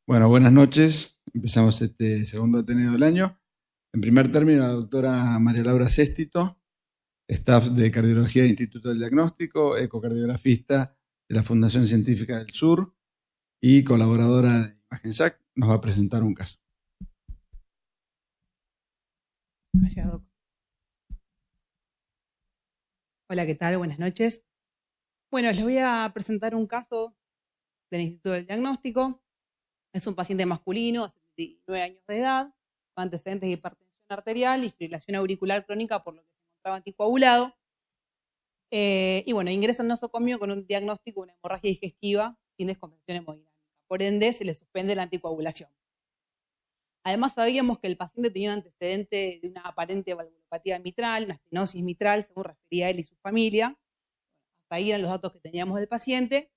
Bueno, buenas noches. Empezamos este segundo Ateneo del año. En primer término, la doctora María Laura Séstito, staff de Cardiología del Instituto del Diagnóstico, ecocardiografista de la Fundación Científica del Sur y colaboradora de ImagenSAC, nos va a presentar un caso. Gracias, Doc. Hola, ¿qué tal? Buenas noches. Bueno, les voy a presentar un caso del Instituto del Diagnóstico. Es un paciente masculino, de 79 años de edad, con antecedentes de hipertensión arterial y fibrilación auricular crónica, por lo que se encontraba anticoagulado. Y bueno, ingresa al nosocomio con un diagnóstico de una hemorragia digestiva sin descompensación hemodinámica. Por ende, se le suspende la anticoagulación. Además, sabíamos que el paciente tenía un antecedente de una aparente valvulopatía mitral, una estenosis mitral, según refería él y su familia. Hasta ahí eran los datos que teníamos del paciente.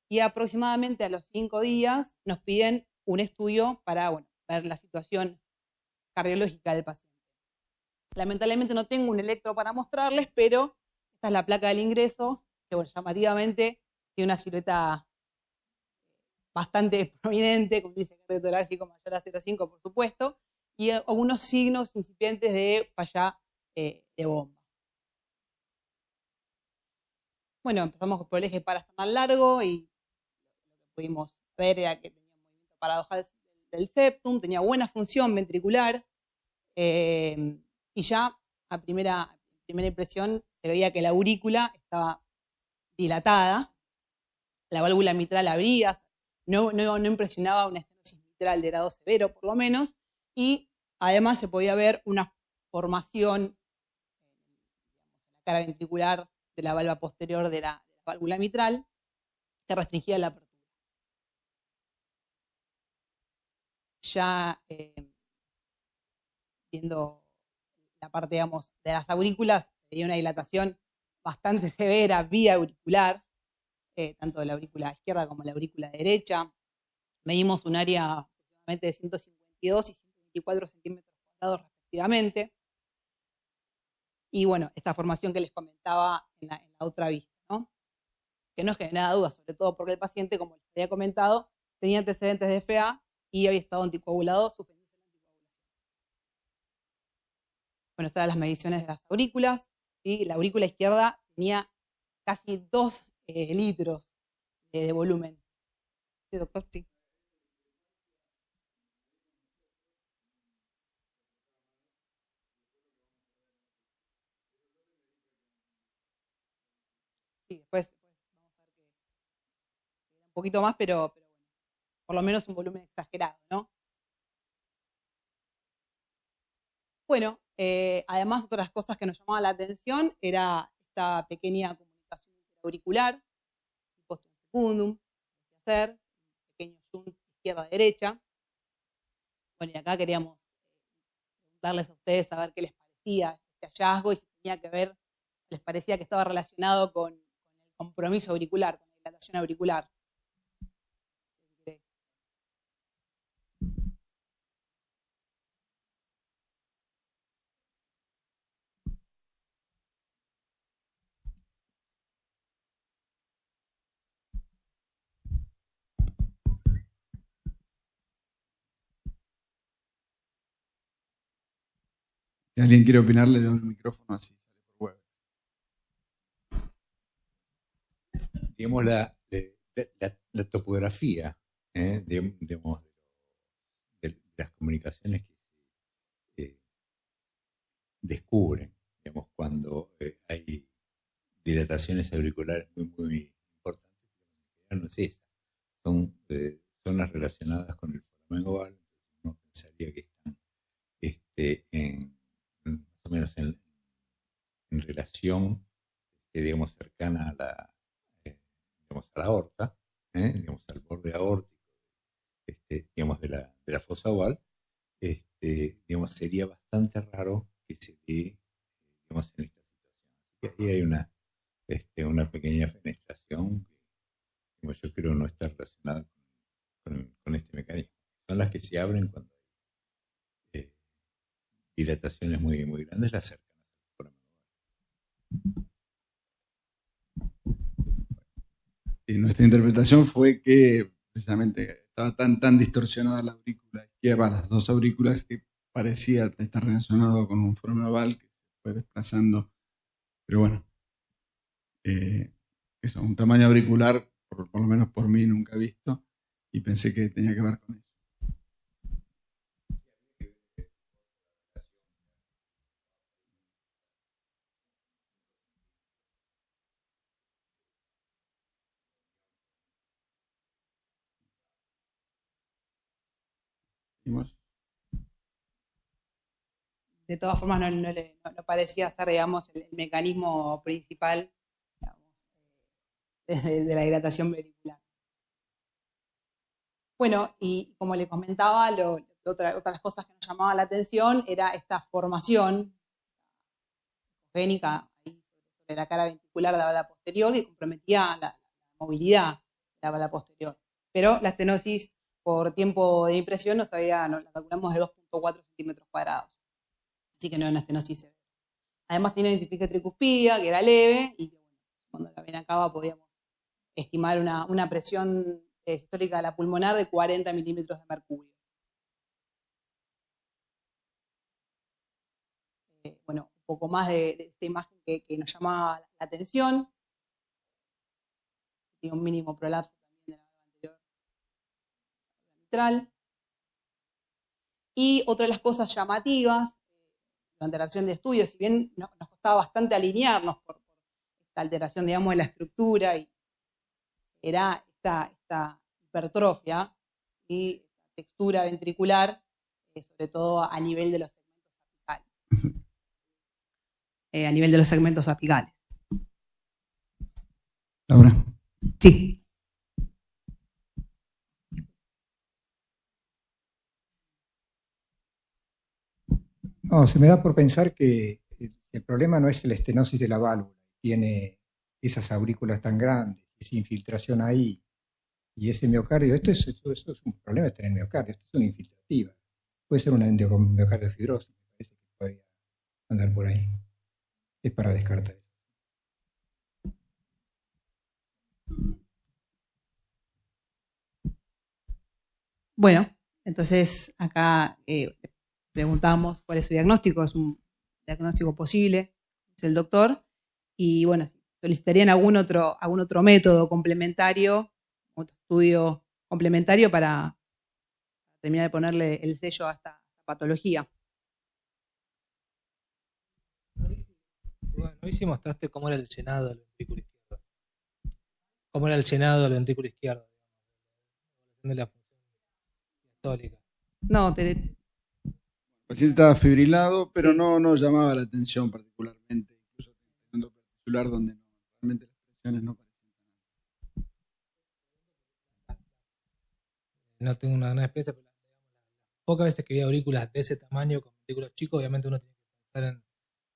Y aproximadamente a los 5 días nos piden un estudio para ver la situación cardiológica del paciente. Lamentablemente no tengo un electro para mostrarles, pero esta es la placa del ingreso, que llamativamente tiene una silueta bastante prominente, como dice cardio torácico mayor a 0,5, por supuesto, y algunos signos incipientes de falla de bomba. Bueno, empezamos por el eje parasternal largo y lo que pudimos ver era que tenía un movimiento paradojal del septum, tenía buena función ventricular, y ya a primera impresión se veía que la aurícula estaba dilatada, la válvula mitral abría, no impresionaba una estenosis mitral de grado severo por lo menos, y además se podía ver una formación en la cara ventricular de la valva posterior de la válvula mitral que restringía la apertura. Ya viendo la parte, digamos, de las aurículas, tenía una dilatación bastante severa vía auricular, tanto de la aurícula izquierda como la aurícula derecha. Medimos un área aproximadamente de 152 y 124 centímetros cuadrados respectivamente. Y bueno, esta formación que les comentaba en la otra vista, ¿no? Que no genera duda, sobre todo porque el paciente, como les había comentado, tenía antecedentes de FA y había estado anticoagulado, suspendido la anticoagulación. Bueno, estas eran las mediciones de las aurículas, ¿sí? La aurícula izquierda tenía casi 2 litros de volumen. ¿Sí, doctor? Sí. Sí, después vamos a ver que era un poquito más, pero bueno, por lo menos un volumen exagerado, ¿no? Bueno, además otras cosas que nos llamaban la atención era esta pequeña comunicación interauricular, post secundum, hacer, un pequeño zoom izquierda-derecha. Bueno, y acá queríamos preguntarles a ustedes a ver qué les parecía este hallazgo y si tenía que ver, les parecía que estaba relacionado con el compromiso auricular, con la dilatación auricular. Si alguien quiere opinar, le doy el micrófono así. Digamos, la topografía de las comunicaciones que se descubren, digamos, cuando hay dilataciones auriculares muy importantes, no es esa. Son zonas relacionadas con el foramen oval, uno pensaría que están más o menos en relación, digamos, cercana a digamos, a la aorta, digamos, al borde aórtico, digamos, de la fosa oval. Digamos, sería bastante raro que se dé, digamos, en esta situación. Así que ahí hay una pequeña fenestración que, digamos, yo creo no está relacionada con este mecanismo. Son las que se abren cuando hay dilataciones muy grandes, las cercanas al foramen oval. Sí, nuestra interpretación fue que precisamente estaba tan distorsionada la aurícula izquierda, las dos aurículas, que parecía estar relacionado con un foramen oval que se fue desplazando. Pero bueno, eso, un tamaño auricular, por lo menos por mí, nunca visto, y pensé que tenía que ver con eso. De todas formas, no parecía ser, digamos, el mecanismo principal, digamos, de la dilatación ventricular. Bueno, y como le comentaba, otras cosas que nos llamaban la atención era esta formación génica sobre la cara ventricular de la bala posterior, que comprometía la movilidad de la bala posterior. Pero la estenosis por tiempo de impresión la calculamos de 2.4 centímetros cuadrados. Así que no era una estenosis severa. Además tenía insuficiencia tricuspidia, que era leve, y cuando la vena cava podíamos estimar una presión sistólica de la pulmonar de 40 milímetros de mercurio. Bueno, un poco más de esta imagen que nos llamaba la atención. Tiene un mínimo prolapso también de la valva anterior mitral. Y otra de las cosas llamativas durante la acción de estudio, si bien nos costaba bastante alinearnos por esta alteración, digamos, de la estructura, y era esta hipertrofia y textura ventricular, sobre todo a nivel de los segmentos apicales. Sí. A nivel de los segmentos apicales. Laura. Sí. No, se me da por pensar que el problema no es la estenosis de la válvula, tiene esas aurículas tan grandes, esa infiltración ahí y ese miocardio. Eso es un problema de tener miocardio, esto es una infiltrativa. Puede ser una miocardio fibrosa, me parece que podría andar por ahí. Es para descartar. Bueno, entonces acá preguntamos cuál es su diagnóstico. Es un diagnóstico posible, es el doctor, y bueno, solicitarían algún otro método complementario, otro estudio complementario para terminar de ponerle el sello a esta patología. Bueno, hoy sí mostraste cómo era el llenado del ventrículo izquierdo. Cómo era el llenado del ventrículo izquierdo, de la función diastólica. No, el paciente estaba fibrilado, pero sí, no llamaba la atención particularmente, incluso teniendo particular donde realmente las presiones no parecían. No tengo una gran experiencia, pero las pocas veces que vi aurículas de ese tamaño con ventrículos chicos, obviamente uno tiene que pensar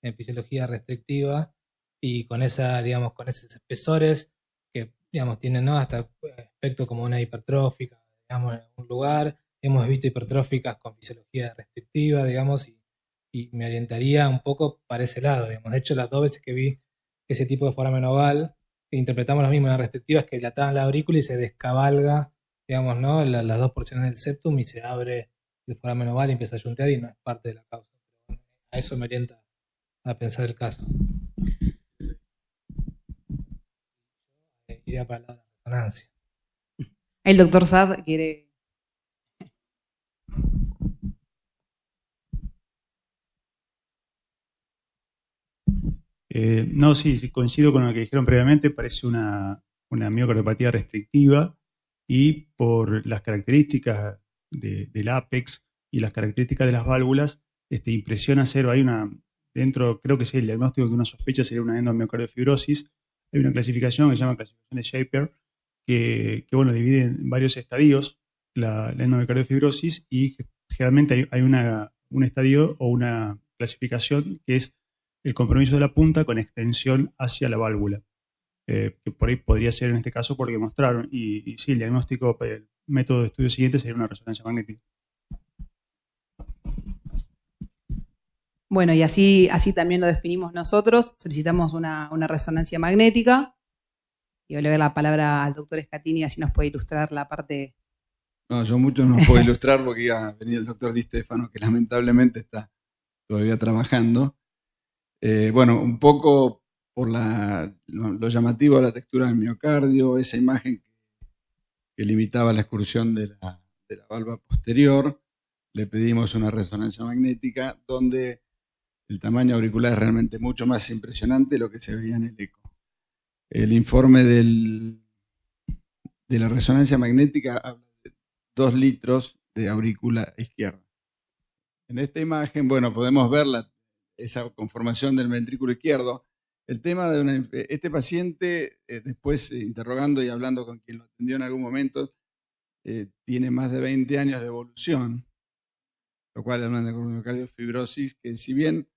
en fisiología restrictiva, y con digamos, con esos espesores que, digamos, tienen, ¿no?, hasta aspecto como una hipertrófica, digamos, en algún lugar. Hemos visto hipertróficas con fisiología restrictiva, digamos, y me orientaría un poco para ese lado, digamos. De hecho, las dos veces que vi ese tipo de foramen oval, que interpretamos lo mismo en las restrictivas, que dilataban la aurícula y se descabalga, digamos, ¿no?, las dos porciones del septum y se abre el foramen oval y empieza a yuntear, y no es parte de la causa. Pero a eso me orienta a pensar el caso. Iría para el lado de la resonancia. El doctor Saad quiere... No, sí, coincido con lo que dijeron previamente. Parece una miocardiopatía restrictiva, y por las características del ápex y las características de las válvulas, impresiona cero. Hay dentro, creo que es el diagnóstico que uno sospecha sería una endomiocardiofibrossis. Hay una clasificación que se llama clasificación de Shaper, que bueno, divide en varios estadios la endomiocardiofibrossis, y generalmente hay un estadio o una clasificación que es el compromiso de la punta con extensión hacia la válvula, que por ahí podría ser en este caso porque mostraron, y sí, el diagnóstico, el método de estudio siguiente sería una resonancia magnética. Bueno, y así también lo definimos nosotros. Solicitamos una resonancia magnética, y voy a dar la palabra al doctor Scatini, así nos puede ilustrar la parte No, yo mucho no puedo ilustrar porque iba a venir el doctor Di Stefano, que lamentablemente está todavía trabajando. Bueno, un poco por lo llamativo de la textura del miocardio, esa imagen que limitaba la excursión de la valva posterior, le pedimos una resonancia magnética donde el tamaño auricular es realmente mucho más impresionante de lo que se veía en el eco. El informe de la resonancia magnética habla de 2 litros de aurícula izquierda. En esta imagen, bueno, podemos ver esa conformación del ventrículo izquierdo. El tema de este paciente, después interrogando y hablando con quien lo atendió en algún momento, tiene más de 20 años de evolución, lo cual es una endocardiofibrosis que, si bien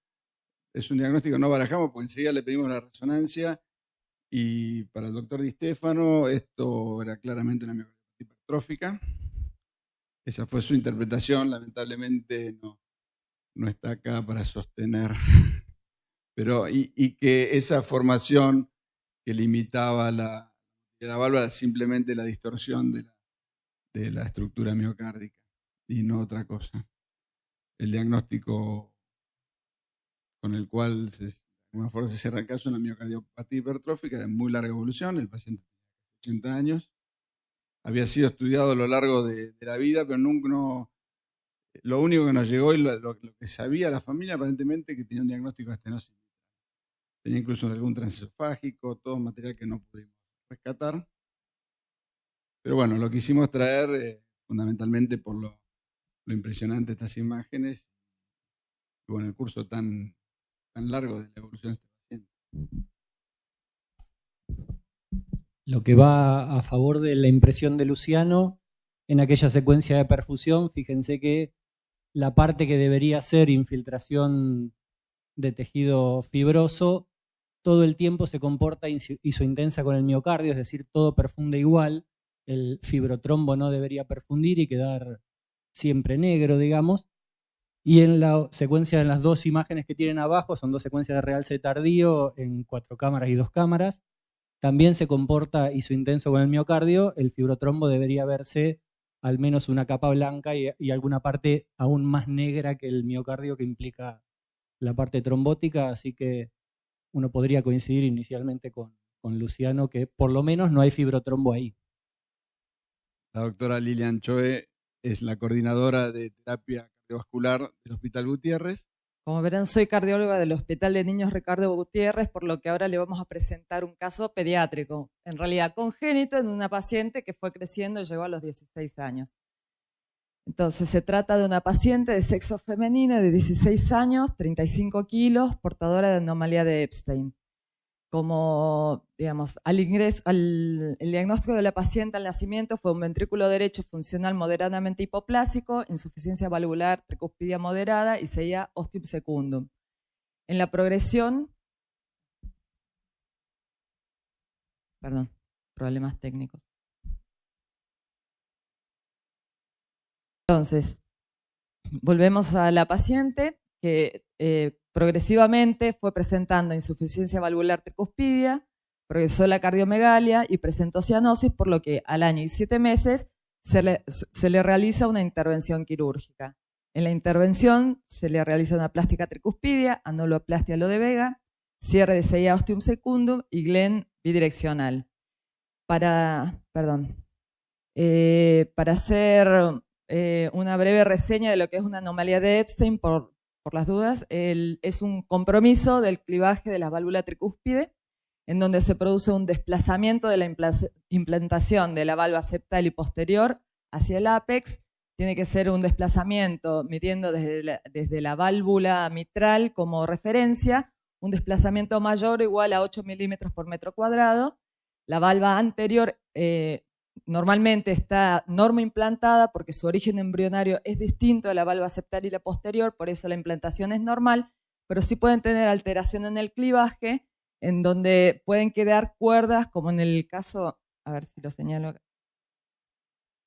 es un diagnóstico que no barajamos, porque enseguida le pedimos la resonancia, y para el doctor Di Stefano esto era claramente una miocarditis hipertrófica. Esa fue su interpretación, lamentablemente no está acá para sostener, pero y que esa formación que limitaba la válvula simplemente la distorsión de la estructura miocárdica y no otra cosa. El diagnóstico con el cual de alguna forma se cierra el caso de una miocardiopatía hipertrófica de muy larga evolución. El paciente tenía 80 años. Había sido estudiado a lo largo de la vida, pero lo único que nos llegó y lo que sabía la familia aparentemente que tenía un diagnóstico de estenosis. Tenía incluso algún transesofágico, todo material que no pudimos rescatar. Pero bueno, lo quisimos traer fundamentalmente por lo impresionante de estas imágenes y bueno, el curso tan largo de la evolución de este paciente. Lo que va a favor de la impresión de Luciano, en aquella secuencia de perfusión, fíjense que la parte que debería ser infiltración de tejido fibroso, todo el tiempo se comporta isointensa con el miocardio, es decir, todo perfunde igual, el fibrotrombo no debería perfundir y quedar siempre negro, digamos. Y en la secuencia, en las 2 imágenes que tienen abajo, son 2 secuencias de realce tardío en 4 cámaras y 2 cámaras, también se comporta isointenso con el miocardio, el fibrotrombo debería verse al menos una capa blanca y alguna parte aún más negra que el miocardio, que implica la parte trombótica, así que uno podría coincidir inicialmente con Luciano que por lo menos no hay fibrotrombo ahí. La doctora Lilian Choe es la coordinadora de terapia cardiovascular del Hospital Gutiérrez. Como verán, soy cardióloga del Hospital de Niños Ricardo Gutiérrez, por lo que ahora le vamos a presentar un caso pediátrico, en realidad congénito, en una paciente que fue creciendo y llegó a los 16 años. Entonces, se trata de una paciente de sexo femenino de 16 años, 35 kilos, portadora de anomalía de Epstein. Como, digamos, el diagnóstico de la paciente al nacimiento fue un ventrículo derecho funcional moderadamente hipoplásico, insuficiencia valvular tricuspidia moderada y seguía ostium secundum. En la progresión, problemas técnicos. Entonces, volvemos a la paciente que progresivamente fue presentando insuficiencia valvular tricuspidia, progresó la cardiomegalia y presentó cianosis, por lo que al año y 7 meses se le realiza una intervención quirúrgica. En la intervención se le realiza una plástica tricuspidia, anuloplástia Lo de Vega, cierre de CIA ostium secundum y Glenn bidireccional. Para hacer una breve reseña de lo que es una anomalía de Epstein, por las dudas, es un compromiso del clivaje de la válvula tricúspide, en donde se produce un desplazamiento de la implantación de la valva septal y posterior hacia el ápex. Tiene que ser un desplazamiento midiendo desde la válvula mitral como referencia, un desplazamiento mayor o igual a 8 milímetros por metro cuadrado. La valva anterior normalmente está normoimplantada porque su origen embrionario es distinto a la valva septal y la posterior, por eso la implantación es normal, pero sí pueden tener alteración en el clivaje, en donde pueden quedar cuerdas, como en el caso, a ver si lo señalo acá,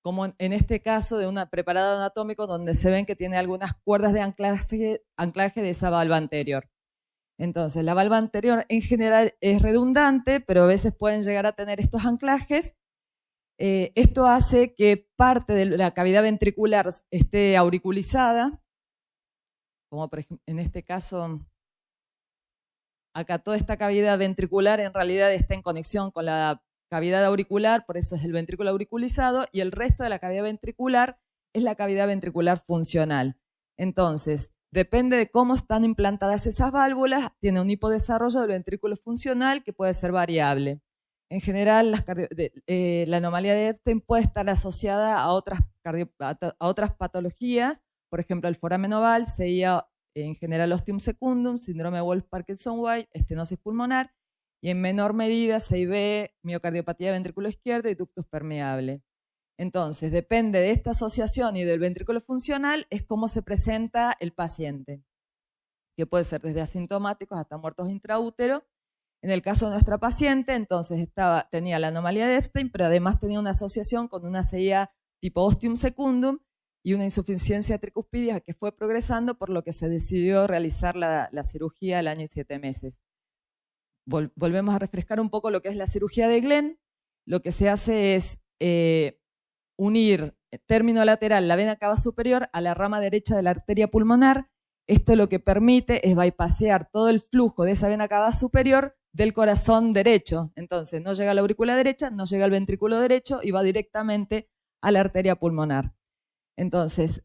como en este caso de un preparado anatómico donde se ven que tiene algunas cuerdas de anclaje de esa valva anterior. Entonces, la valva anterior en general es redundante, pero a veces pueden llegar a tener estos anclajes. Esto hace que parte de la cavidad ventricular esté auriculizada, como por ejemplo, en este caso, acá toda esta cavidad ventricular en realidad está en conexión con la cavidad auricular, por eso es el ventrículo auriculizado, y el resto de la cavidad ventricular es la cavidad ventricular funcional. Entonces, depende de cómo están implantadas esas válvulas, tiene un hipodesarrollo del ventrículo funcional que puede ser variable. En general, la anomalía de Epstein puede estar asociada a otras patologías, por ejemplo, el foramen oval, CIA, en general ostium secundum, síndrome de Wolff-Parkinson-White, estenosis pulmonar, y en menor medida CIB, miocardiopatía de ventrículo izquierdo y ductus permeable. Entonces, depende de esta asociación y del ventrículo funcional, es cómo se presenta el paciente, que puede ser desde asintomáticos hasta muertos intraútero. En el caso de nuestra paciente, entonces tenía la anomalía de Epstein, pero además tenía una asociación con una CIA tipo ostium secundum y una insuficiencia tricuspidia que fue progresando, por lo que se decidió realizar la cirugía al año y 7 meses. Volvemos a refrescar un poco lo que es la cirugía de Glenn. Lo que se hace es unir término lateral, la vena cava superior, a la rama derecha de la arteria pulmonar. Esto lo que permite es bypassear todo el flujo de esa vena cava superior del corazón derecho. Entonces no llega a la aurícula derecha, no llega al ventrículo derecho y va directamente a la arteria pulmonar. Entonces,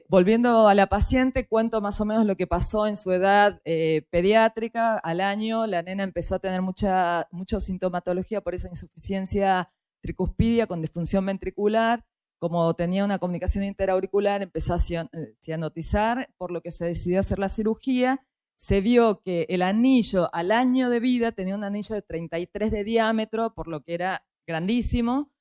volviendo a la paciente, cuento más o menos lo que pasó en su edad pediátrica. Al año la nena empezó a tener mucha sintomatología por esa insuficiencia tricuspidia con disfunción ventricular. Como tenía una comunicación interauricular, empezó a cianotizar, por lo que se decidió hacer la cirugía. Se vio que el anillo al año de vida tenía un anillo de 33 de diámetro, por lo que era grandísimo.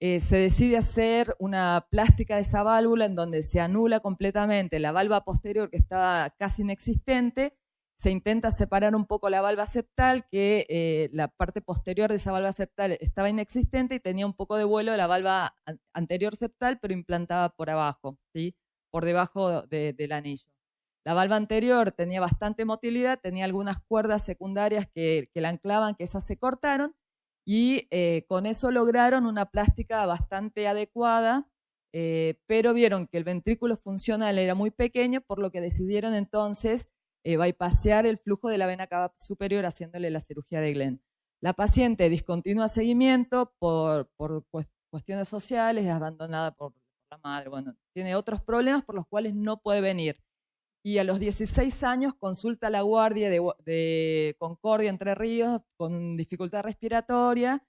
Se decide hacer una plástica de esa válvula en donde se anula completamente la valva posterior, que estaba casi inexistente. Se intenta separar un poco la valva septal, que la parte posterior de esa valva septal estaba inexistente y tenía un poco de vuelo de la valva anterior septal, pero implantada por abajo, ¿sí? Por debajo del anillo. La valva anterior tenía bastante motilidad, tenía algunas cuerdas secundarias que la anclaban, que esas se cortaron, y con eso lograron una plástica bastante adecuada, pero vieron que el ventrículo funcional era muy pequeño, por lo que decidieron entonces bypassear el flujo de la vena cava superior haciéndole la cirugía de Glenn. La paciente discontinúa seguimiento por cuestiones sociales, es abandonada por la madre, bueno, tiene otros problemas por los cuales no puede venir. Y a los 16 años consulta a la guardia de Concordia, Entre Ríos, con dificultad respiratoria,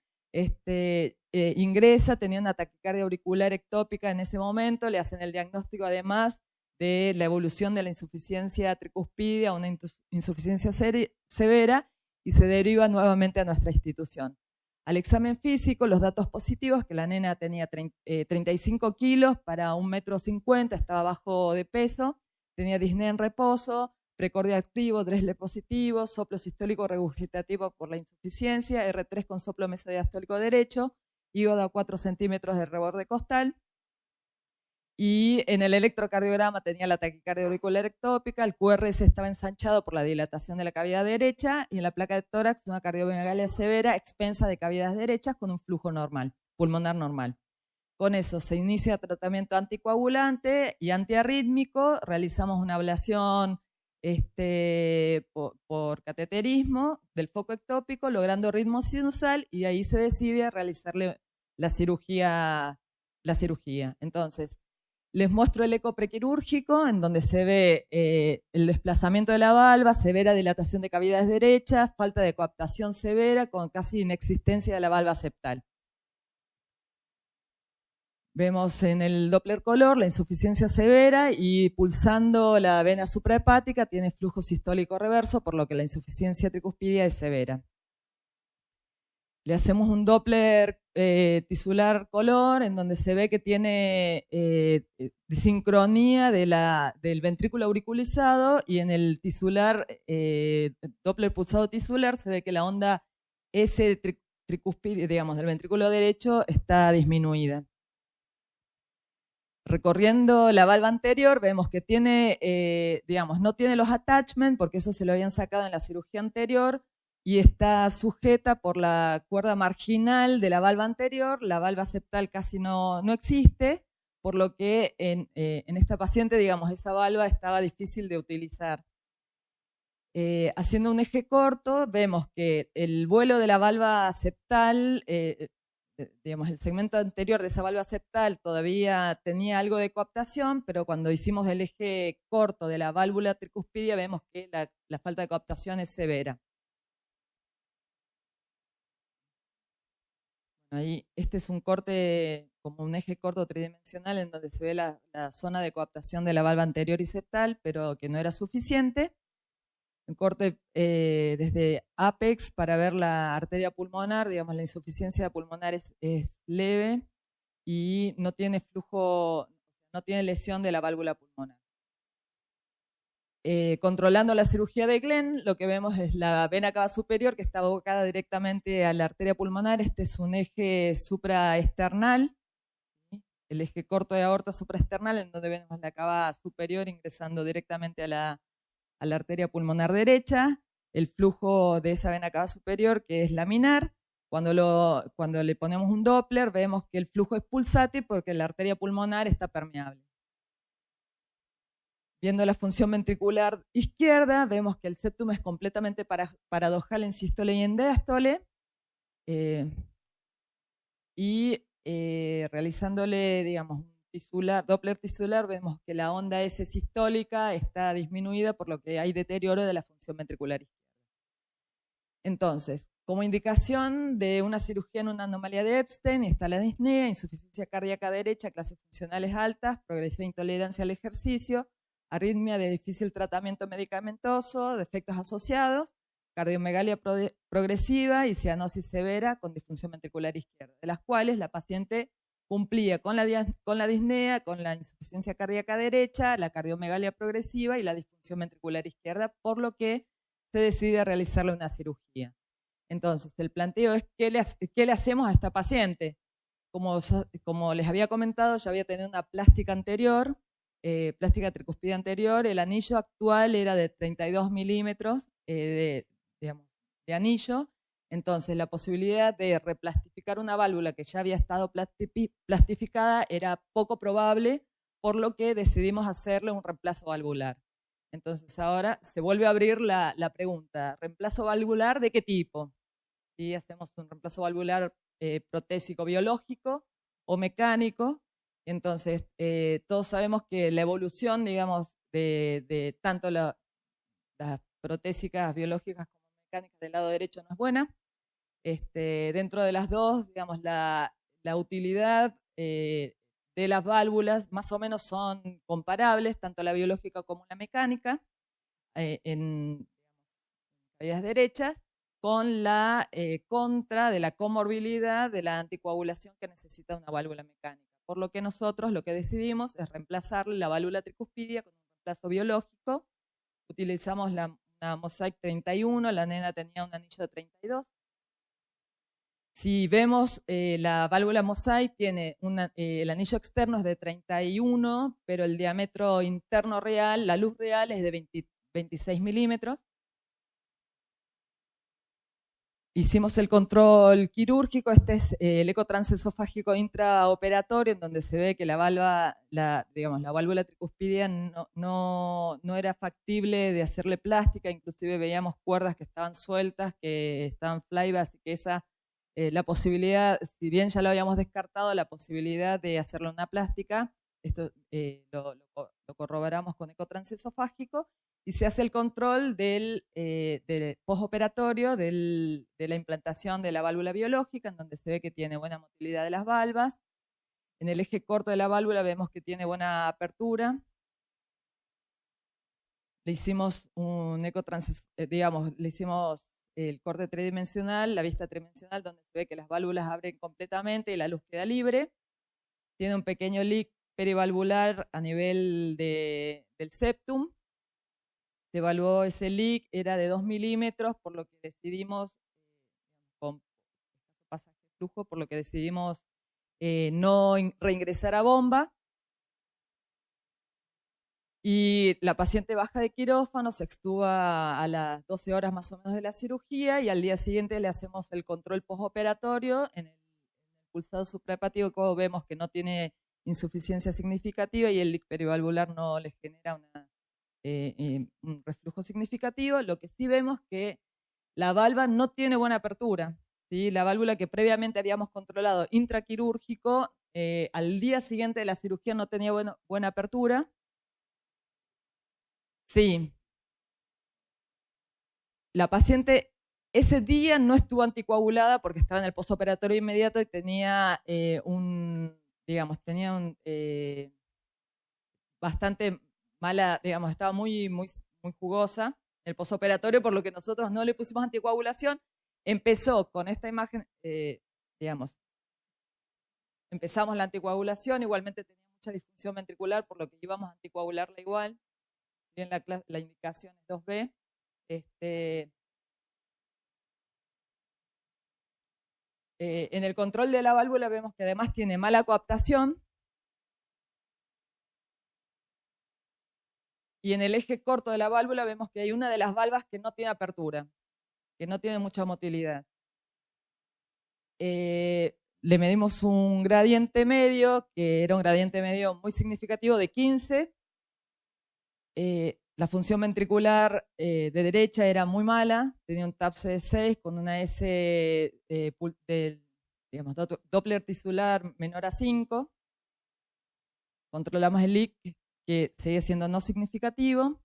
ingresa, tenía una taquicardia auricular ectópica en ese momento, le hacen el diagnóstico además de la evolución de la insuficiencia tricuspidia, una insuficiencia severa, y se deriva nuevamente a nuestra institución. Al examen físico, los datos positivos, que la nena tenía 35 kilos para 1,50 m, estaba bajo de peso, tenía disnea en reposo, precordio activo, Dressler positivo, soplo sistólico regurgitativo por la insuficiencia, R3 con soplo mesodiastólico derecho, hígado a 4 centímetros de reborde costal. Y en el electrocardiograma tenía la taquicardia auricular ectópica, el QRS estaba ensanchado por la dilatación de la cavidad derecha, y en la placa de tórax una cardiomegalia severa expensa de cavidades derechas con un flujo normal, pulmonar normal. Con eso se inicia tratamiento anticoagulante y antiarrítmico, realizamos una ablación por cateterismo del foco ectópico, logrando ritmo sinusal, y ahí se decide realizarle la cirugía. Entonces, les muestro el eco prequirúrgico, en donde se ve el desplazamiento de la valva, severa dilatación de cavidades derechas, falta de coaptación severa con casi inexistencia de la valva septal. Vemos en el Doppler color la insuficiencia severa, y pulsando la vena suprahepática tiene flujo sistólico reverso, por lo que la insuficiencia tricuspidia es severa. Le hacemos un Doppler tisular color, en donde se ve que tiene disincronía del ventrículo auriculizado, y en el tisular, Doppler pulsado tisular, se ve que la onda S tricuspidia, digamos, del ventrículo derecho está disminuida. Recorriendo la valva anterior vemos que tiene, no tiene los attachments, porque eso se lo habían sacado en la cirugía anterior, y está sujeta por la cuerda marginal de la valva anterior. La valva septal casi no existe, por lo que en esta paciente, digamos, esa valva estaba difícil de utilizar. Haciendo un eje corto, vemos que el vuelo de la valva septal, digamos, el segmento anterior de esa valva septal todavía tenía algo de coaptación, pero cuando hicimos el eje corto de la válvula tricuspidia vemos que la falta de coaptación es severa. Ahí, este es un corte como un eje corto tridimensional en donde se ve la zona de coaptación de la valva anterior y septal, pero que no era suficiente. Un corte desde apex para ver la arteria pulmonar, digamos, la insuficiencia pulmonar es leve y no tiene flujo, no tiene lesión de la válvula pulmonar. Controlando la cirugía de Glenn, lo que vemos es la vena cava superior que está abocada directamente a la arteria pulmonar. Este es un eje supraesternal, ¿sí? El eje corto de aorta supraesternal, en donde vemos la cava superior ingresando directamente a la arteria pulmonar derecha, el flujo de esa vena cava superior que es laminar. Cuando le ponemos un Doppler vemos que el flujo es pulsátil porque la arteria pulmonar está permeable. Viendo la función ventricular izquierda, vemos que el septum es completamente paradojal en sístole y en diástole. Realizándole, digamos, un Doppler tisular, vemos que la onda S sistólica está disminuida, por lo que hay deterioro de la función ventricular izquierda. Entonces, como indicación de una cirugía en una anomalía de Epstein, está la disnea, insuficiencia cardíaca derecha, clases funcionales altas, progresiva intolerancia al ejercicio, arritmia de difícil tratamiento medicamentoso, defectos asociados, cardiomegalia progresiva y cianosis severa con disfunción ventricular izquierda, de las cuales la paciente cumplía con la disnea, con la insuficiencia cardíaca derecha, la cardiomegalia progresiva y la disfunción ventricular izquierda, por lo que se decide realizarle una cirugía. Entonces, el planteo es ¿qué le hacemos a esta paciente? Como les había comentado, ya había tenido una plástica anterior, plástica tricuspide anterior. El anillo actual era de 32 milímetros de anillo. Entonces, la posibilidad de replastificar una válvula que ya había estado plastificada era poco probable, por lo que decidimos hacerle un reemplazo valvular. Entonces, ahora se vuelve a abrir la pregunta, ¿reemplazo valvular de qué tipo? ¿Sí? Hacemos un reemplazo valvular protésico biológico o mecánico. Entonces, todos sabemos que la evolución, digamos, de tanto las protésicas biológicas como mecánicas del lado derecho no es buena. Dentro de las dos, digamos, la utilidad de las válvulas más o menos son comparables, tanto la biológica como la mecánica, en cavidades derechas, con la contra de la comorbilidad de la anticoagulación que necesita una válvula mecánica. Por lo que nosotros lo que decidimos es reemplazar la válvula tricuspidia con un reemplazo biológico. Utilizamos una Mosaic 31, la nena tenía un anillo de 32. Si vemos, la válvula Mosaic tiene el anillo externo es de 31, pero el diámetro interno real, la luz real es de 26 milímetros. Hicimos el control quirúrgico, este es el eco transesofágico intraoperatorio, en donde se ve que la válvula tricuspidia no era factible de hacerle plástica, inclusive veíamos cuerdas que estaban sueltas, que estaban flyback, así que la posibilidad, si bien ya lo habíamos descartado, la posibilidad de hacerle una plástica, esto lo corroboramos con eco transesofágico, y se hace el control del postoperatorio de la implantación de la válvula biológica, en donde se ve que tiene buena motilidad de las valvas. En el eje corto de la válvula vemos que tiene buena apertura. Le hicimos un le hicimos el corte tridimensional, la vista tridimensional, donde se ve que las válvulas abren completamente y la luz queda libre. Tiene un pequeño leak perivalvular a nivel del septum. Se evaluó ese leak, era de 2 milímetros, por lo que decidimos, con pasaje de flujo, por lo que decidimos no reingresar a bomba. Y la paciente baja de quirófano, se extuba a las 12 horas más o menos de la cirugía y al día siguiente le hacemos el control postoperatorio. En el pulsado suprahepático vemos que no tiene insuficiencia significativa y el leak perivalvular no le genera un reflujo significativo. Lo que sí vemos que la valva no tiene buena apertura, ¿sí? La válvula que previamente habíamos controlado intraquirúrgico, al día siguiente de la cirugía no tenía buena apertura. Sí. La paciente ese día no estuvo anticoagulada porque estaba en el postoperatorio inmediato y tenía bastante mala, digamos, estaba muy jugosa el postoperatorio, por lo que nosotros no le pusimos anticoagulación. Empezó con esta imagen, empezamos la anticoagulación, igualmente tenía mucha disfunción ventricular, por lo que íbamos a anticoagularla igual. Bien, la indicación es 2B. En el control de la válvula vemos que además tiene mala coaptación. Y en el eje corto de la válvula vemos que hay una de las valvas que no tiene apertura, que no tiene mucha motilidad. Le medimos un gradiente medio, que era un gradiente medio muy significativo de 15. La función ventricular de derecha era muy mala, tenía un TAPS de 6 con una S Doppler tisular menor a 5. Controlamos el leak, que sigue siendo no significativo.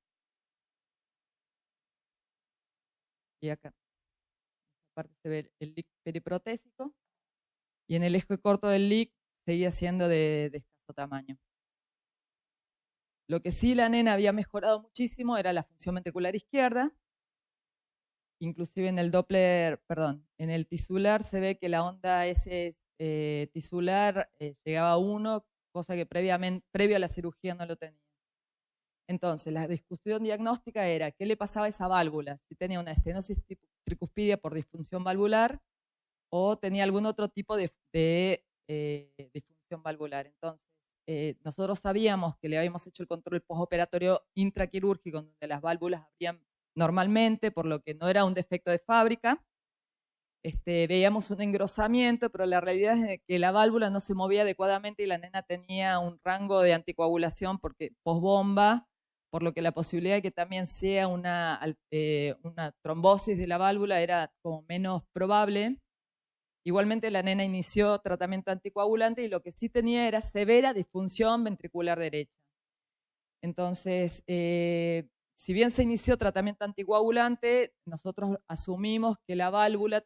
Y acá, en esta parte se ve el leak periprotésico. Y en el eje corto del leak seguía siendo de escaso tamaño. Lo que sí la nena había mejorado muchísimo era la función ventricular izquierda. Inclusive en el Doppler, en el tisular se ve que la onda S tisular llegaba a 1, cosa que previo a la cirugía no lo tenía. Entonces, la discusión diagnóstica era qué le pasaba a esa válvula, si tenía una estenosis tricuspidia por disfunción valvular o tenía algún otro tipo de disfunción valvular. Entonces, nosotros sabíamos que le habíamos hecho el control postoperatorio intraquirúrgico, donde las válvulas abrían normalmente, por lo que no era un defecto de fábrica. Veíamos un engrosamiento, pero la realidad es que la válvula no se movía adecuadamente y la nena tenía un rango de anticoagulación porque posbomba, por lo que la posibilidad de que también sea una trombosis de la válvula era como menos probable. Igualmente la nena inició tratamiento anticoagulante y lo que sí tenía era severa disfunción ventricular derecha. Entonces, si bien se inició tratamiento anticoagulante, nosotros asumimos que la válvula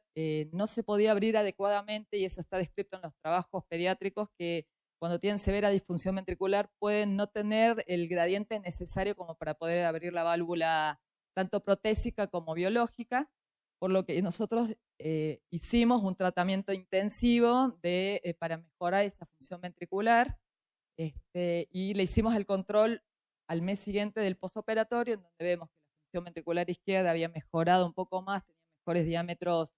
no se podía abrir adecuadamente, y eso está descrito en los trabajos pediátricos, que cuando tienen severa disfunción ventricular pueden no tener el gradiente necesario como para poder abrir la válvula tanto protésica como biológica, por lo que nosotros hicimos un tratamiento intensivo para mejorar esa función ventricular, y le hicimos el control al mes siguiente del postoperatorio, en donde vemos que la función ventricular izquierda había mejorado un poco más, tenía mejores diámetros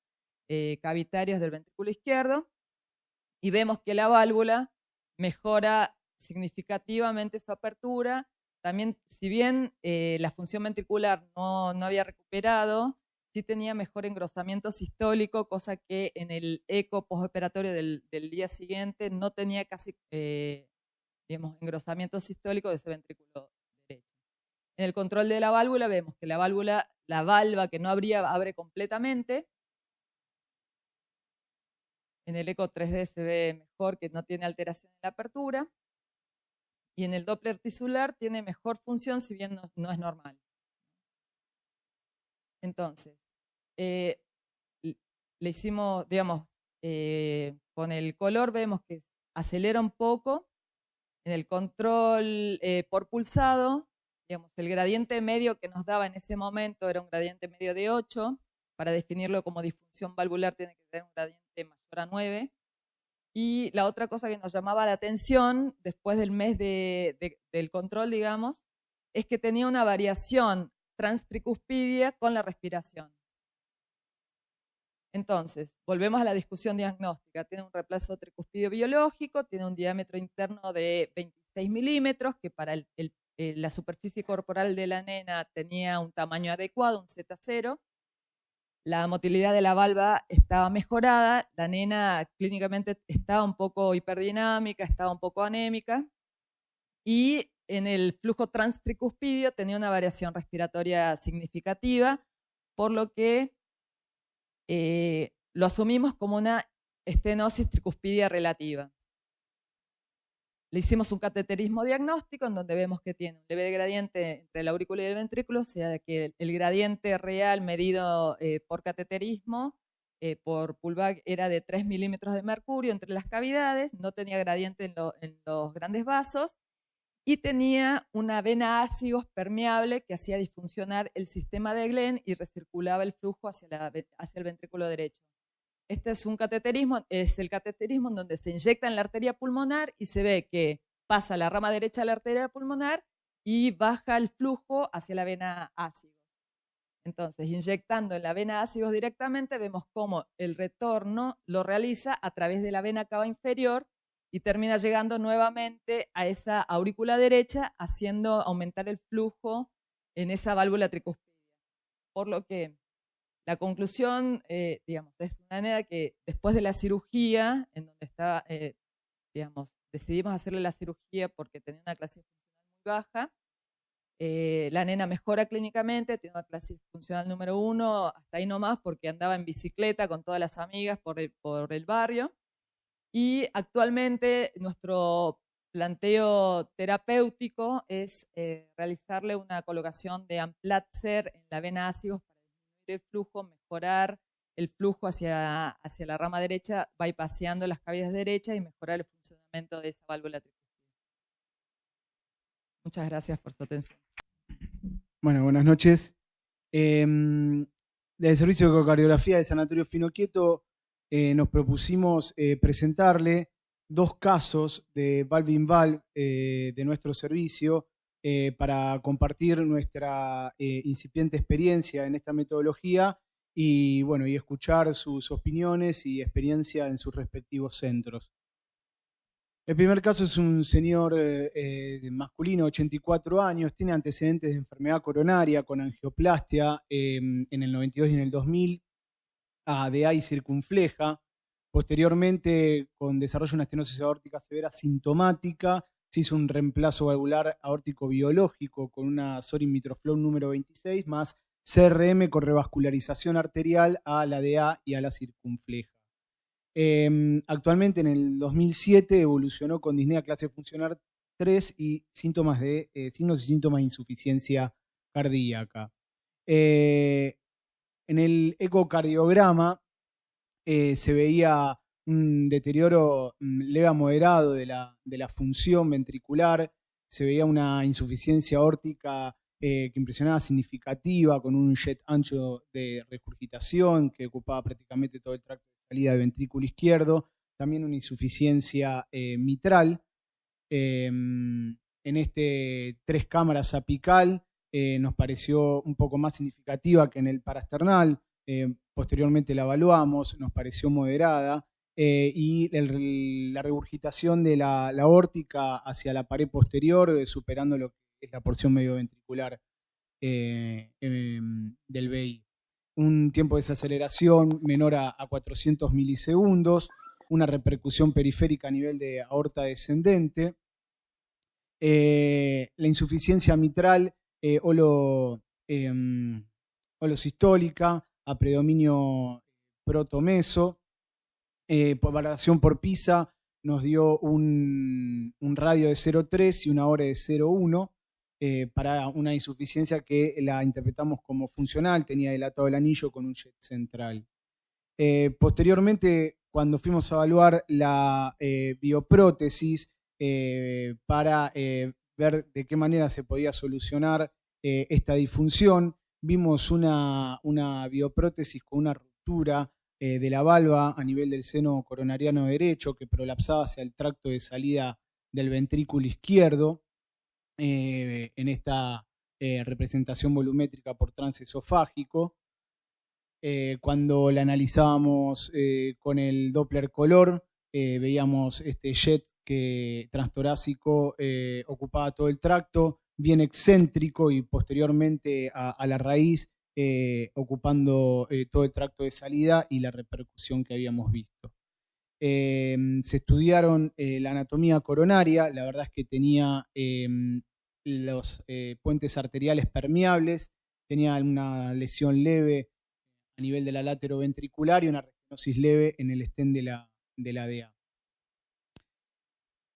cavitarios del ventrículo izquierdo, y vemos que la válvula mejora significativamente su apertura. También, si bien la función ventricular no había recuperado, sí tenía mejor engrosamiento sistólico, cosa que en el eco postoperatorio del día siguiente no tenía casi engrosamiento sistólico de ese ventrículo derecho. En el control de la válvula vemos que la valva que no abría, abre completamente. En el eco 3D se ve mejor, que no tiene alteración en la apertura. Y en el Doppler tisular tiene mejor función, si bien no es normal. Entonces, le hicimos, con el color vemos que acelera un poco. En el control por pulsado, el gradiente medio que nos daba en ese momento era un gradiente medio de 8. Para definirlo como disfunción valvular tiene que tener un gradiente mayor a 9. Y la otra cosa que nos llamaba la atención después del mes del control, digamos, es que tenía una variación transtricuspidia con la respiración. Entonces, volvemos a la discusión diagnóstica. Tiene un reemplazo tricuspidio biológico, tiene un diámetro interno de 26 milímetros, que para el la superficie corporal de la nena tenía un tamaño adecuado, un Z0. La motilidad de la valva estaba mejorada, la nena clínicamente estaba un poco hiperdinámica, estaba un poco anémica, y en el flujo transtricuspidio tenía una variación respiratoria significativa, por lo que lo asumimos como una estenosis tricuspidia relativa. Le hicimos un cateterismo diagnóstico en donde vemos que tiene un leve gradiente entre el aurículo y el ventrículo, o sea que el gradiente real medido por cateterismo por Pullback era de 3 milímetros de mercurio entre las cavidades, no tenía gradiente en los grandes vasos y tenía una vena ácigos permeable que hacía disfuncionar el sistema de Glenn y recirculaba el flujo hacia el ventrículo derecho. Este es un cateterismo, es el cateterismo en donde se inyecta en la arteria pulmonar y se ve que pasa la rama derecha de la arteria pulmonar y baja el flujo hacia la vena ácigos. Entonces, inyectando en la vena ácigos directamente, vemos cómo el retorno lo realiza a través de la vena cava inferior y termina llegando nuevamente a esa aurícula derecha, haciendo aumentar el flujo en esa válvula tricuspidia. Por lo que la conclusión, digamos, es una nena que después de la cirugía, en donde estaba, digamos, decidimos hacerle la cirugía porque tenía una clase funcional muy baja. La nena mejora clínicamente, tiene una clase funcional número 1, hasta ahí nomás, porque andaba en bicicleta con todas las amigas por el barrio. Y actualmente nuestro planteo terapéutico es realizarle una colocación de Amplatzer en la vena ácigos el flujo, mejorar el flujo hacia la rama derecha, bypaseando las cavidades derechas y mejorar el funcionamiento de esa válvula tricuspidia. Muchas gracias por su atención. Bueno, buenas noches. Del Servicio de Ecocardiografía del Sanatorio Fino Quieto nos propusimos presentarle 2 casos de valve-in-valve de nuestro servicio para compartir nuestra incipiente experiencia en esta metodología y, bueno, y escuchar sus opiniones y experiencia en sus respectivos centros. El primer caso es un señor masculino, 84 años, tiene antecedentes de enfermedad coronaria con angioplastia en el 92 y en el 2000, ADA y circunfleja. Posteriormente, con desarrollo de una estenosis aórtica severa sintomática, se hizo un reemplazo valvular aórtico biológico con una Sorin Mitroflow número 26 más CRM con revascularización arterial a la DA y a la circunfleja. Actualmente en el 2007 evolucionó con disnea clase funcional 3 y signos y síntomas de insuficiencia cardíaca. En el ecocardiograma se veía un deterioro leve a moderado de la función ventricular, se veía una insuficiencia aórtica que impresionaba significativa, con un jet ancho de regurgitación que ocupaba prácticamente todo el tracto de salida del ventrículo izquierdo, también una insuficiencia mitral. En 3 cámaras apical nos pareció un poco más significativa que en el parasternal, posteriormente la evaluamos, nos pareció moderada. Y la regurgitación de la aórtica hacia la pared posterior, superando lo que es la porción medioventricular del VI. Un tiempo de desaceleración menor a 400 milisegundos, una repercusión periférica a nivel de aorta descendente, la insuficiencia mitral holosistólica a predominio protomeso. Por valoración por PISA nos dio un radio de 0,3 y una hora de 0,1 para una insuficiencia que la interpretamos como funcional, tenía dilatado el anillo con un jet central. Posteriormente, cuando fuimos a evaluar la bioprótesis para ver de qué manera se podía solucionar esta disfunción, vimos una bioprótesis con una ruptura de la valva a nivel del seno coronariano derecho que prolapsaba hacia el tracto de salida del ventrículo izquierdo en esta representación volumétrica por transesofágico. Cuando la analizábamos con el Doppler color, veíamos este jet que transtorácico ocupaba todo el tracto, bien excéntrico y posteriormente a la raíz, ocupando todo el tracto de salida y la repercusión que habíamos visto. Se estudiaron la anatomía coronaria, la verdad es que tenía los puentes arteriales permeables, tenía una lesión leve a nivel de la lateroventricular y una restenosis leve en el estén de la DA.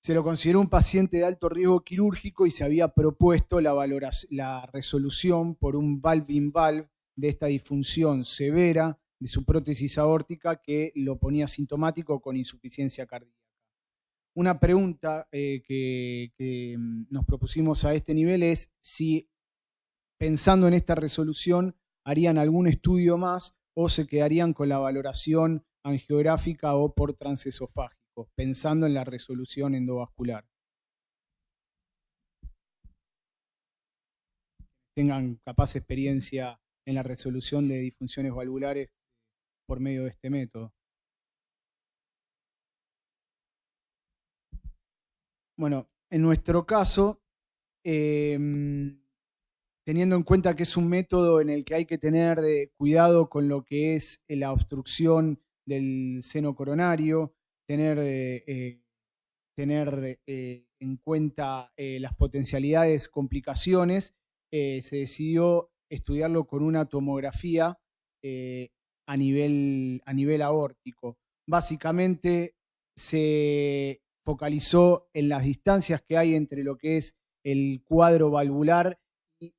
Se lo consideró un paciente de alto riesgo quirúrgico y se había propuesto la resolución por un valve-in-valve de esta disfunción severa de su prótesis aórtica que lo ponía sintomático con insuficiencia cardíaca. Una pregunta que nos propusimos a este nivel es si, pensando en esta resolución, harían algún estudio más o se quedarían con la valoración angiográfica o por transesofágico, pensando en la resolución endovascular. Tengan capaz experiencia en la resolución de disfunciones valvulares por medio de este método. Bueno, en nuestro caso, teniendo en cuenta que es un método en el que hay que tener cuidado con lo que es la obstrucción del seno coronario, tener en cuenta las potencialidades, complicaciones, se decidió estudiarlo con una tomografía a nivel aórtico. Básicamente se focalizó en las distancias que hay entre lo que es el cuadro valvular y,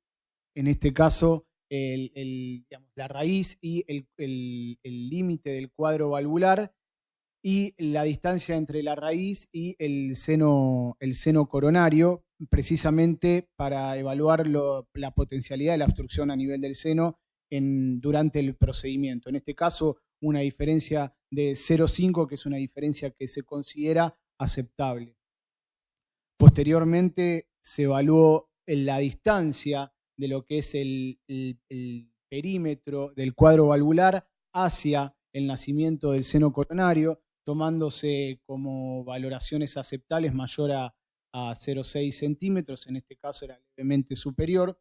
en este caso, la raíz y el límite del cuadro valvular y la distancia entre la raíz y el seno coronario, precisamente para evaluar la potencialidad de la obstrucción a nivel del seno durante el procedimiento. En este caso, una diferencia de 0,5, que es una diferencia que se considera aceptable. Posteriormente se evaluó la distancia de lo que es el perímetro del cuadro valvular hacia el nacimiento del seno coronario, tomándose como valoraciones aceptables mayor a 0,6 centímetros, en este caso era levemente superior,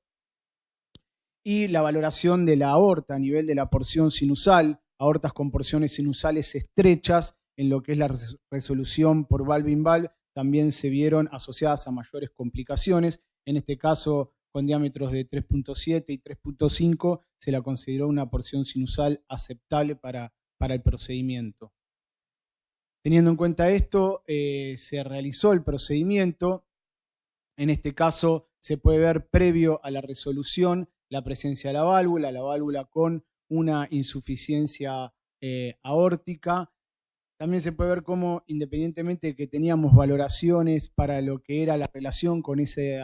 y la valoración de la aorta a nivel de la porción sinusal, aortas con porciones sinusales estrechas, en lo que es la resolución por valve-in-valve, también se vieron asociadas a mayores complicaciones. En este caso, con diámetros de 3.7 y 3.5, se la consideró una porción sinusal aceptable para el procedimiento. Teniendo en cuenta esto, se realizó el procedimiento. En este caso, se puede ver previo a la resolución la presencia de la válvula con una insuficiencia aórtica. También se puede ver cómo, independientemente de que teníamos valoraciones para lo que era la relación con ese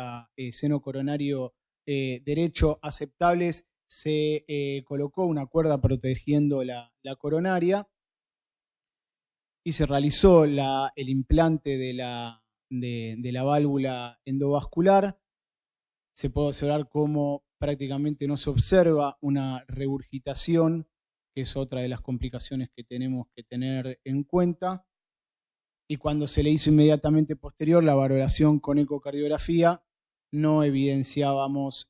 seno coronario derecho aceptables, se colocó una cuerda protegiendo la coronaria y se realizó el implante de la válvula endovascular. Se puede observar cómo prácticamente no se observa una regurgitación, que es otra de las complicaciones que tenemos que tener en cuenta. Y cuando se le hizo inmediatamente posterior la valoración con ecocardiografía, no evidenciábamos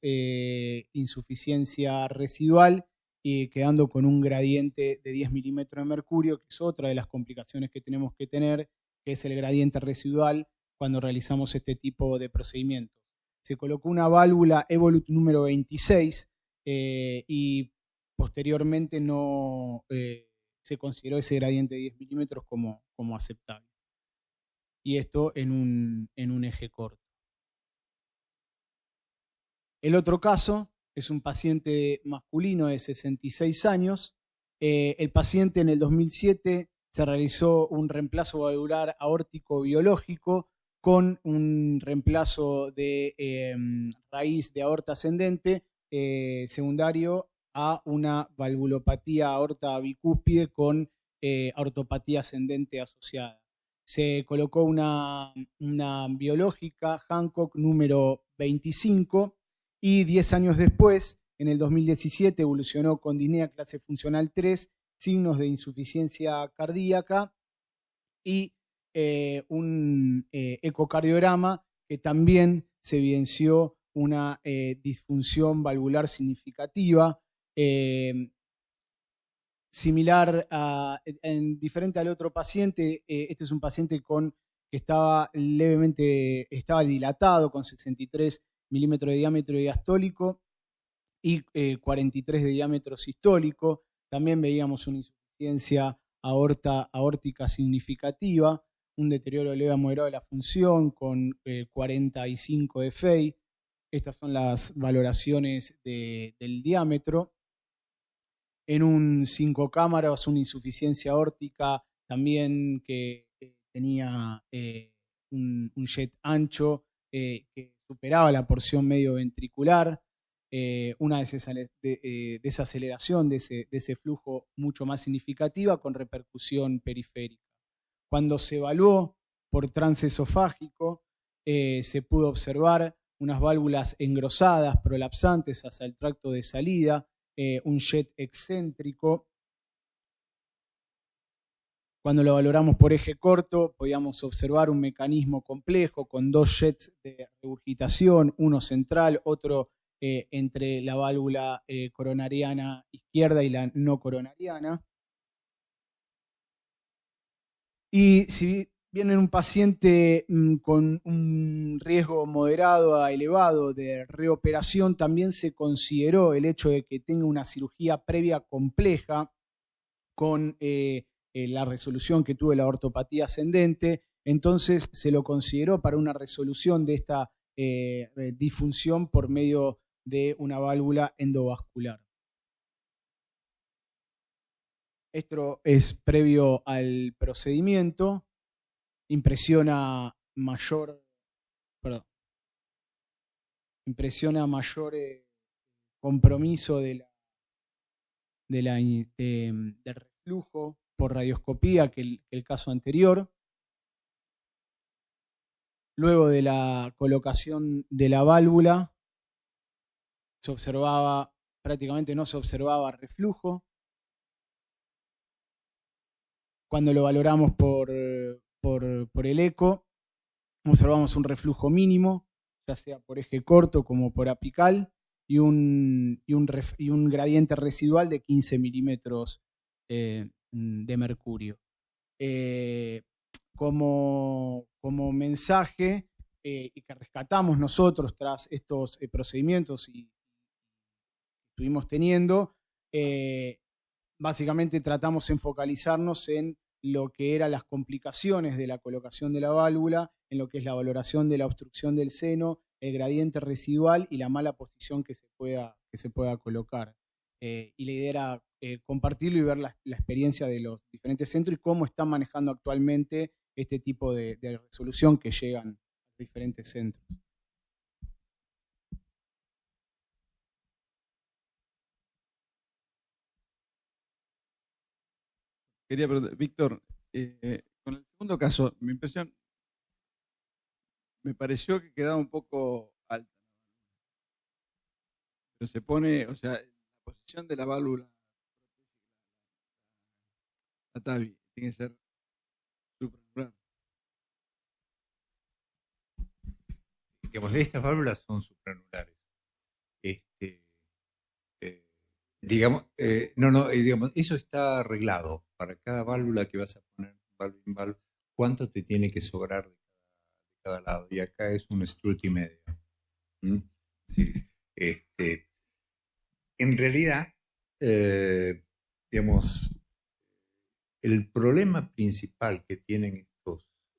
insuficiencia residual y quedando con un gradiente de 10 milímetros de mercurio, que es otra de las complicaciones que tenemos que tener, que es el gradiente residual cuando realizamos este tipo de procedimientos. Se colocó una válvula Evolut número 26 y posteriormente no se consideró ese gradiente de 10 milímetros como aceptable. Y esto en un eje corto. El otro caso es un paciente masculino de 66 años. El paciente en el 2007 se realizó un reemplazo valvular aórtico biológico con un reemplazo de raíz de aorta ascendente secundario a una valvulopatía aorta bicúspide con aortopatía ascendente asociada. Se colocó una biológica Hancock número 25 y 10 años después, en el 2017, evolucionó con disnea clase funcional 3, signos de insuficiencia cardíaca y un ecocardiograma que también se evidenció una disfunción valvular significativa, similar diferente al otro paciente. Este es un paciente que estaba estaba dilatado, con 63 milímetros de diámetro diastólico y 43 de diámetro sistólico. También veíamos una insuficiencia aórtica significativa, un deterioro leve a moderado de la función con 45 de FEI. Estas son las valoraciones del diámetro. En un 5 cámaras, una insuficiencia aórtica también que tenía un jet ancho que superaba la porción medio ventricular, una desaceleración de ese flujo mucho más significativa con repercusión periférica. Cuando se evaluó por transesofágico, se pudo observar unas válvulas engrosadas, prolapsantes hacia el tracto de salida, un jet excéntrico. Cuando lo valoramos por eje corto, podíamos observar un mecanismo complejo con 2 jets de regurgitación, uno central, otro entre la válvula coronariana izquierda y la no coronariana. Y si bien en un paciente con un riesgo moderado a elevado de reoperación, también se consideró el hecho de que tenga una cirugía previa compleja con la resolución que tuvo la ortopatía ascendente. Entonces se lo consideró para una resolución de esta disfunción por medio de una válvula endovascular. Esto es previo al procedimiento. Impresiona mayor compromiso del reflujo por radioscopía que el caso anterior. Luego de la colocación de la válvula, prácticamente no se observaba reflujo. Cuando lo valoramos por el eco, observamos un reflujo mínimo, ya sea por eje corto como por apical, y un gradiente residual de 15 milímetros de mercurio. Como mensaje y que rescatamos nosotros tras estos procedimientos y estuvimos teniendo, básicamente tratamos en focalizarnos en lo que eran las complicaciones de la colocación de la válvula, en lo que es la valoración de la obstrucción del seno, el gradiente residual y la mala posición que se pueda colocar. Y la idea era compartirlo y ver la experiencia de los diferentes centros y cómo están manejando actualmente este tipo de resolución que llegan a los diferentes centros. Quería preguntar, Víctor, con el segundo caso, mi impresión me pareció que quedaba un poco alta. Pero se pone, o sea, la posición de la válvula, la TAVI, tiene que ser supranular. Digamos, estas válvulas son supranulares. Digamos, digamos, eso está arreglado. Para cada válvula que vas a poner, válvula, cuánto te tiene que sobrar de cada lado. Y acá es un strut y medio. Sí, en realidad, digamos, el problema principal que tienen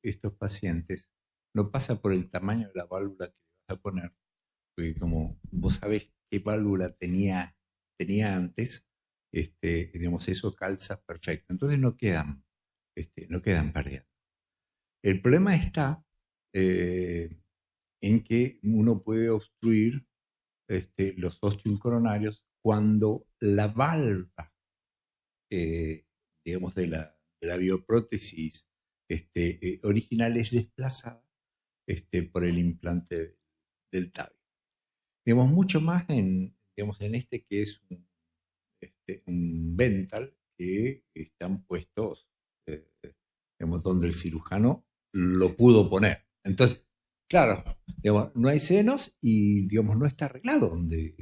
estos pacientes no pasa por el tamaño de la válvula que vas a poner, porque como vos sabés qué válvula tenía antes, digamos, eso calza perfecto. Entonces no quedan perdiendo. El problema está en que uno puede obstruir los ostium coronarios cuando la valva, digamos, de la bioprótesis original es desplazada por el implante del TAVI. Digamos, mucho más en este que es un Vental que están puestos, digamos, donde el cirujano lo pudo poner. Entonces, claro, digamos, no hay senos y digamos, no está arreglado donde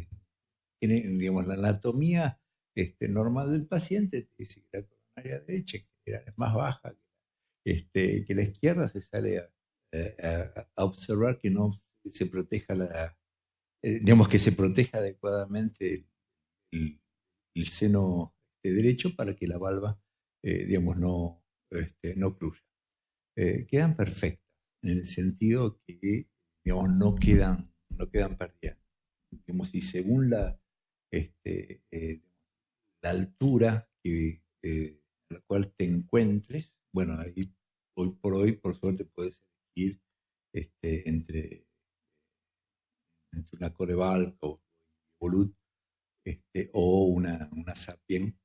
tiene, digamos, la anatomía normal del paciente, te dice que la coronaria derecha en general es más baja que la izquierda, se sale a observar que no se proteja digamos, que se proteja adecuadamente el seno derecho para que la valva, digamos, no ocluya. Quedan perfectas en el sentido que, digamos, no quedan perdidas. Digamos, y según la altura a la cual te encuentres, bueno, ahí hoy por hoy, por suerte, puedes elegir entre una Coreval o Evolut o una Sapien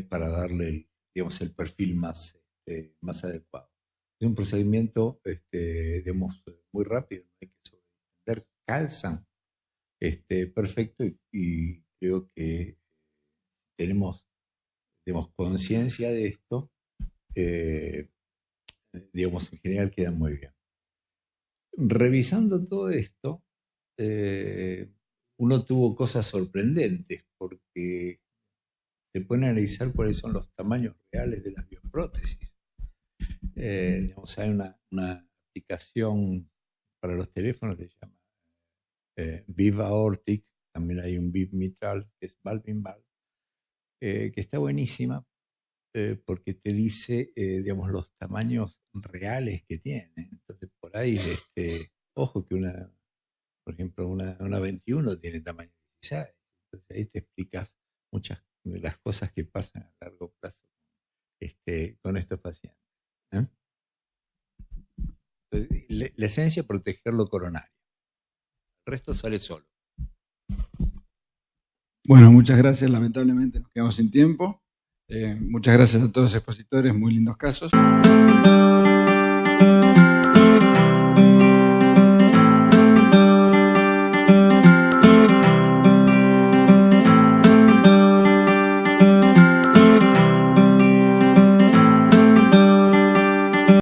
para darle digamos, el perfil más adecuado. Es un procedimiento digamos, muy rápido, no hay que sobreentender, calzan perfecto y creo que tenemos conciencia de esto, digamos, en general quedan muy bien. Revisando todo esto, uno tuvo cosas sorprendentes porque se pueden analizar cuáles son los tamaños reales de las bioprótesis. Digamos, hay una aplicación para los teléfonos que se llama Viv Aortic, también hay un Viv mitral que es Valvinval, que está buenísima porque te dice, digamos, los tamaños reales que tiene. Entonces, por ahí, ojo que por ejemplo, una 21 tiene tamaño 16. Entonces, ahí te explicas muchas de las cosas que pasan a largo plazo con estos pacientes. Entonces, la esencia es proteger lo coronario. El resto sale solo. Bueno, muchas gracias. Lamentablemente nos quedamos sin tiempo. Muchas gracias a todos los expositores, muy lindos casos.